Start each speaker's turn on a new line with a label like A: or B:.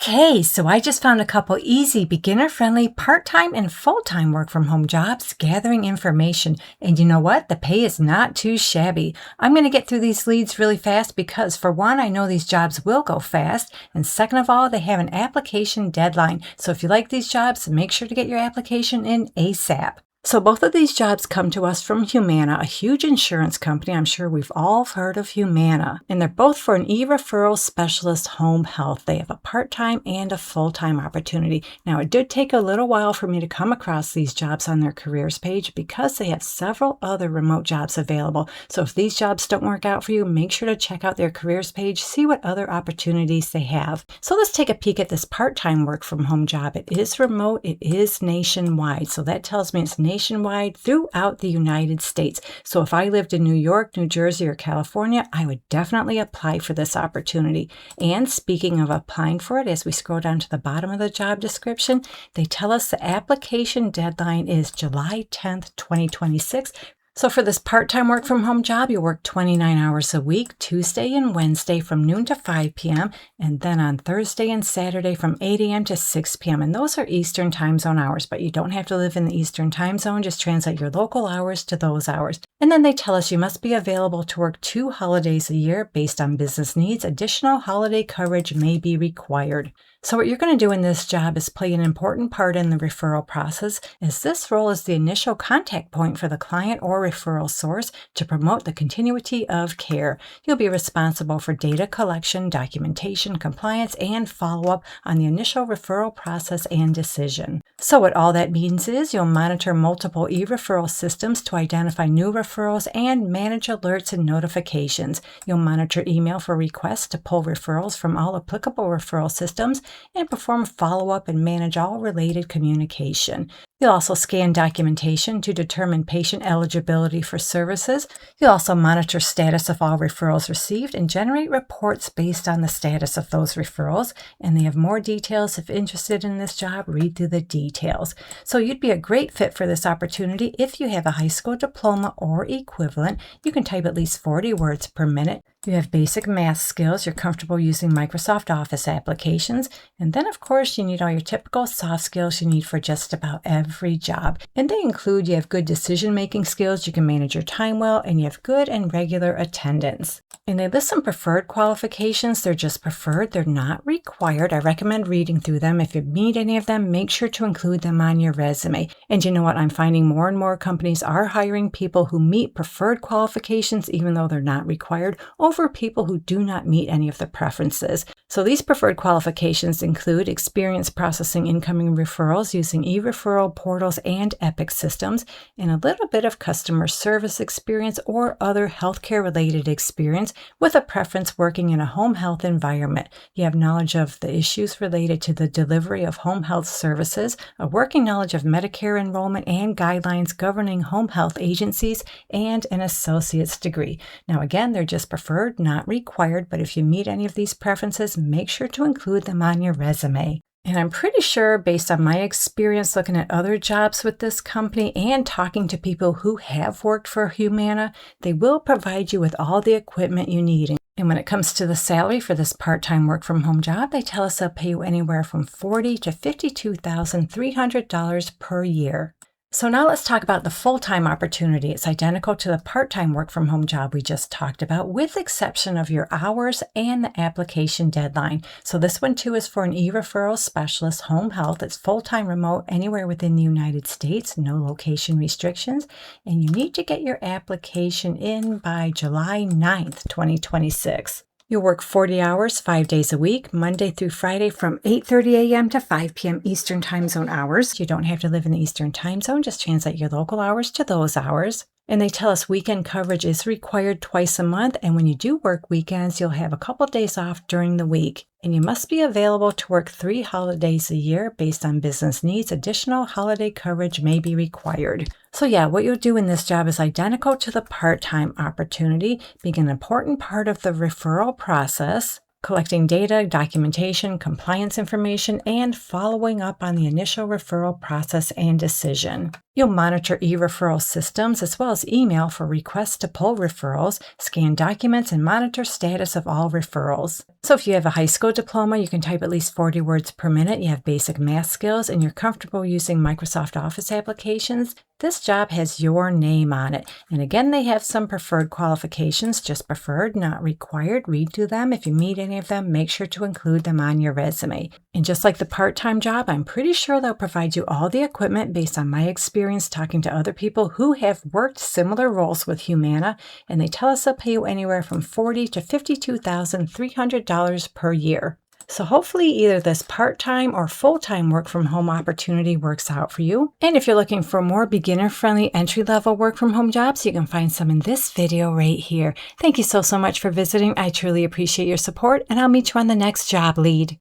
A: Okay, so I just found a couple easy, beginner-friendly, part-time and full-time work-from-home jobs gathering information. And you know what? The pay is not too shabby. I'm going to get through these leads really fast because, for one, I know these jobs will go fast. And second of all, they have an application deadline. So if you like these jobs, make sure to get your application in ASAP. So both of these jobs come to us from Humana, a huge insurance company. I'm sure we've all heard of Humana. And they're both for an e-referral specialist home health. They have a part-time and a full-time opportunity. Now, it did take a little while for me to come across these jobs on their careers page because they have several other remote jobs available. So if these jobs don't work out for you, make sure to check out their careers page, see what other opportunities they have. So let's take a peek at this part-time work-from-home job. It is remote. It is nationwide. So that tells me it's nationwide throughout the United States. So if I lived in New York, New Jersey, or California, I would definitely apply for this opportunity. And speaking of applying for it, as we scroll down to the bottom of the job description, they tell us the application deadline is July 10th, 2026. So for this part-time work-from-home job, you work 29 hours a week, Tuesday and Wednesday from noon to 5 p.m., and then on Thursday and Saturday from 8 a.m. to 6 p.m. And those are Eastern time zone hours, but you don't have to live in the Eastern time zone. Just translate your local hours to those hours. And then they tell us you must be available to work 2 holidays a year based on business needs. Additional holiday coverage may be required. So what you're going to do in this job is play an important part in the referral process, as this role is the initial contact point for the client or referral source to promote the continuity of care. You'll be responsible for data collection, documentation, compliance, and follow-up on the initial referral process and decision. So what all that means is you'll monitor multiple e-referral systems to identify new referrals and manage alerts and notifications. You'll monitor email for requests to pull referrals from all applicable referral systems and perform follow-up and manage all related communication. You'll also scan documentation to determine patient eligibility for services. You'll also monitor status of all referrals received and generate reports based on the status of those referrals. And they have more details. If interested in this job, read through the details. So you'd be a great fit for this opportunity if you have a high school diploma or equivalent. You can type at least 40 words per minute. You have basic math skills, you're comfortable using Microsoft Office applications, and then of course you need all your typical soft skills you need for just about every job. And they include you have good decision-making skills, you can manage your time well, and you have good and regular attendance. And they list some preferred qualifications. They're just preferred, they're not required. I recommend reading through them. If you need any of them, make sure to include them on your resume. And you know what? I'm finding more and more companies are hiring people who meet preferred qualifications, even though they're not required, over people who do not meet any of the preferences. So these preferred qualifications include experience processing incoming referrals using e-referral portals and Epic systems, and a little bit of customer service experience or other healthcare-related experience with a preference working in a home health environment. You have knowledge of the issues related to the delivery of home health services, a working knowledge of Medicare enrollment and guidelines governing home health agencies, and an associate's degree. Now again, they're just preferred, not required, but if you meet any of these preferences, make sure to include them on your resume. And I'm pretty sure, based on my experience looking at other jobs with this company and talking to people who have worked for Humana, they will provide you with all the equipment you need. And when it comes to the salary for this part-time work-from-home job, they tell us they'll pay you anywhere from $40,000 to $52,300 per year. So now let's talk about the full-time opportunity. It's identical to the part-time work-from-home job we just talked about, with exception of your hours and the application deadline. So this one too is for an e-referral specialist home health. It's full-time remote anywhere within the United States, no location restrictions, and you need to get your application in by July 9th, 2026. You'll work 40 hours, 5 days a week, Monday through Friday from 8:30 a.m. to 5 p.m. Eastern Time Zone hours. You don't have to live in the Eastern Time Zone. Just translate your local hours to those hours. And they tell us weekend coverage is required twice a month. And when you do work weekends, you'll have a couple days off during the week. And you must be available to work 3 holidays a year based on business needs. Additional holiday coverage may be required. So yeah, what you'll do in this job is identical to the part-time opportunity, being an important part of the referral process, collecting data, documentation, compliance information, and following up on the initial referral process and decision. You'll monitor e-referral systems as well as email for requests to pull referrals, scan documents, and monitor status of all referrals. So if you have a high school diploma, you can type at least 40 words per minute, you have basic math skills, and you're comfortable using Microsoft Office applications, this job has your name on it. And again, they have some preferred qualifications, just preferred, not required. Read through them. If you meet any of them, make sure to include them on your resume. And just like the part-time job, I'm pretty sure they'll provide you all the equipment based on my experience talking to other people who have worked similar roles with Humana, and they tell us they'll pay you anywhere from $40,000 to $52,300 per year. So hopefully either this part-time or full-time work from home opportunity works out for you. And if you're looking for more beginner-friendly entry-level work from home jobs, you can find some in this video right here. Thank you so much for visiting. I truly appreciate your support, and I'll meet you on the next job lead.